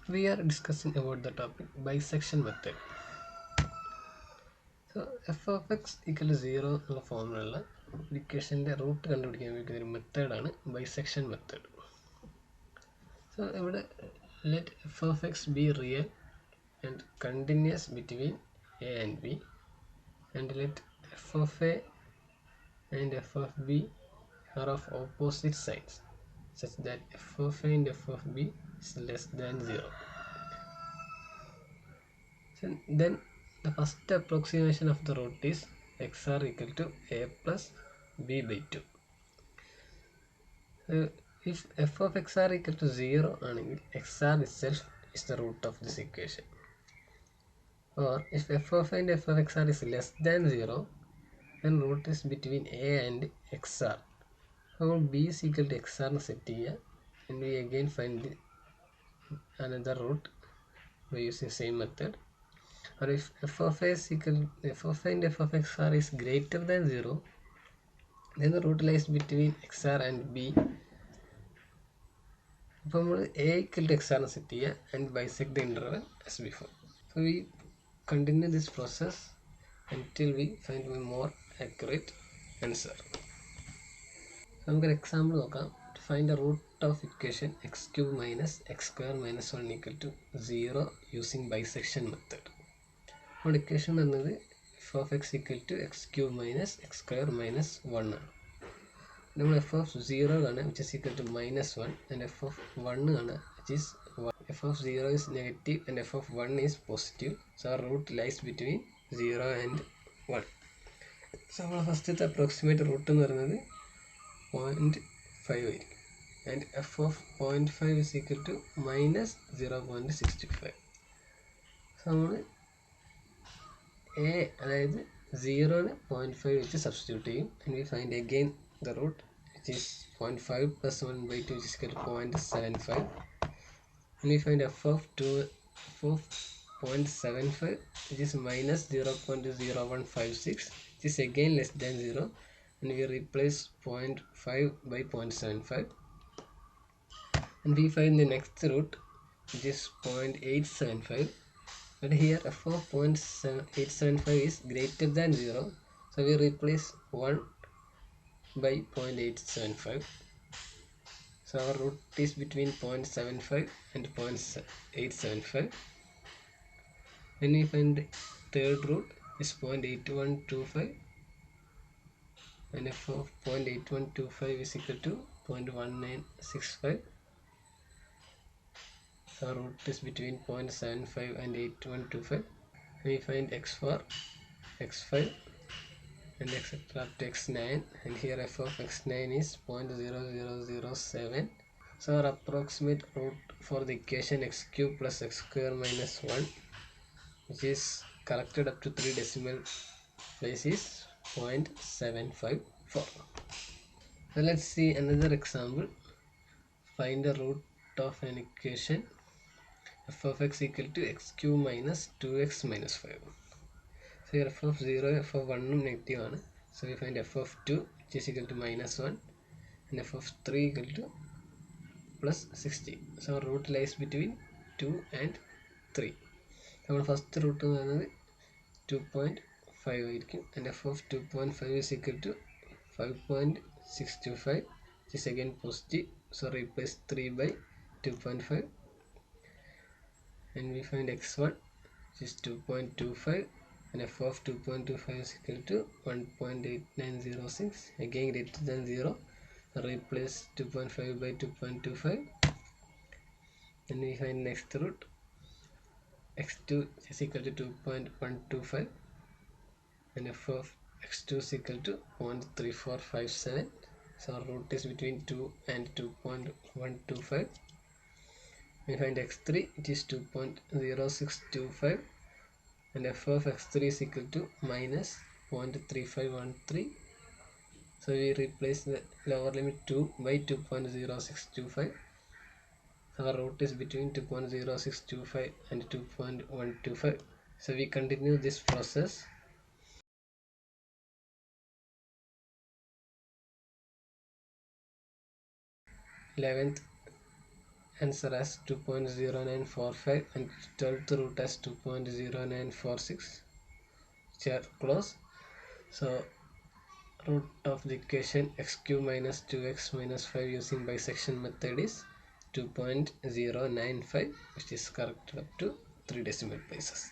We are discussing about the topic bisection method. So f of x equal to 0 എന്നുള്ള ഫോമിലുള്ള ഇക്വേഷൻ്റെ root കണ്ടുപിടിക്കാൻ ഉപയോഗിക്കുന്ന ഒരു മെത്തേഡാണ് ബൈസെക്ഷൻ മെത്തേഡ്. സോ ഇവിടെ let f of x be real and continuous between a and b, and let f of a and f of b are of opposite signs such that f of a and f of b is less than 0. So then the first approximation of the root is xr equal to a plus b by 2. If f of xr equal to 0 anengil xr itself is the root of this equation, or if f of a and f of xr is less than 0, then root is between a and xr. So b is equal to xr set here, and we again find another root by using same method. Or if f of a is equal f of a and f of xr is greater than 0, then the root lies between xr and b. അപ്പോൾ നമ്മൾ a equal to xr set ചെയ്യുക and bisect the interval as before. So we continue this process until we find a more accurate answer. നമുക്കൊരു example നോക്കാം. To find the root of equation x cube minus x square minus 1 equal to 0 using bisection method. അപ്പോൾ equation വന്നത് f of x equal to x cube minus x square minus 1 ആണ്. നമ്മൾ f of 0 ആണ് which is equal to minus 1, and f of 1 ആണ് which is 1. f of 0 is negative and f of 1 is positive. So our root lies between 0 and 1. So നമ്മൾ ഫസ്റ്റത്തെ approximate root എന്ന് പറയുന്നത് 0.5 ആയിരിക്കും, and f of 0.5 is equal to minus 0.65. So നമ്മൾ a അതായത് 0ന് 0.5 വെച്ച് substitute ചെയ്യും, and we find again the root which is 0.5 plus 1 by 2 which is equal to 0.75, and we find f of 0.75 which is minus 0.0156 which is again less than 0, and we replace 0.5 by 0.75, and we find the next root which is 0.875, but here f of 0.875 is greater than 0, so we replace 1 by 0.875. So our root is between 0.75 and 0.875. Then we find the third root is 0.8125, and f of 0.8125 is equal to 0.1965. So our root is between 0.75 and 8125. And we find x for x5 and etc. up to x9, and here f of x9 is 0.0007. So our approximate root for the equation x cube plus x square minus 1, which is corrected up to 3 decimal place, is 0.754. So let's see another example. Find the root of an equation f of x equal to x cube minus 2x minus 5. So here f of 0, f of 1 negative ആണ്. So we find f of 2 which is equal to minus 1, and f of 3 equal to plus 60. So our root lies between 2 and 3. നമ്മൾ first root എന്ന് പറയുന്നത് 2.5 ആയിരിക്കും, and f of 2.5 is equal to 5.625 which is again positive, so replace 3 by 2.5, and we find x1 which is 2.25, and f of 2.25 is equal to 1.8906, again greater than 0, replace 2.5 by 2.25, and we find next root x2 is equal to 2.125, and f of x2 is equal to 0.3457. So our root is between 2 and 2.125. We find x3 which is 2.0625, and f of x3 is equal to minus 0.3513. So we replace the lower limit 2 by 2.0625. So our root is between 2.0625 and 2.125. So we continue this process. 11th answer as 2.0945 and 12th root as 2.0946, which are close. So root of the equation x cube minus 2x minus 5 using bisection method is 2.095, which is corrected up to 3 decimal places.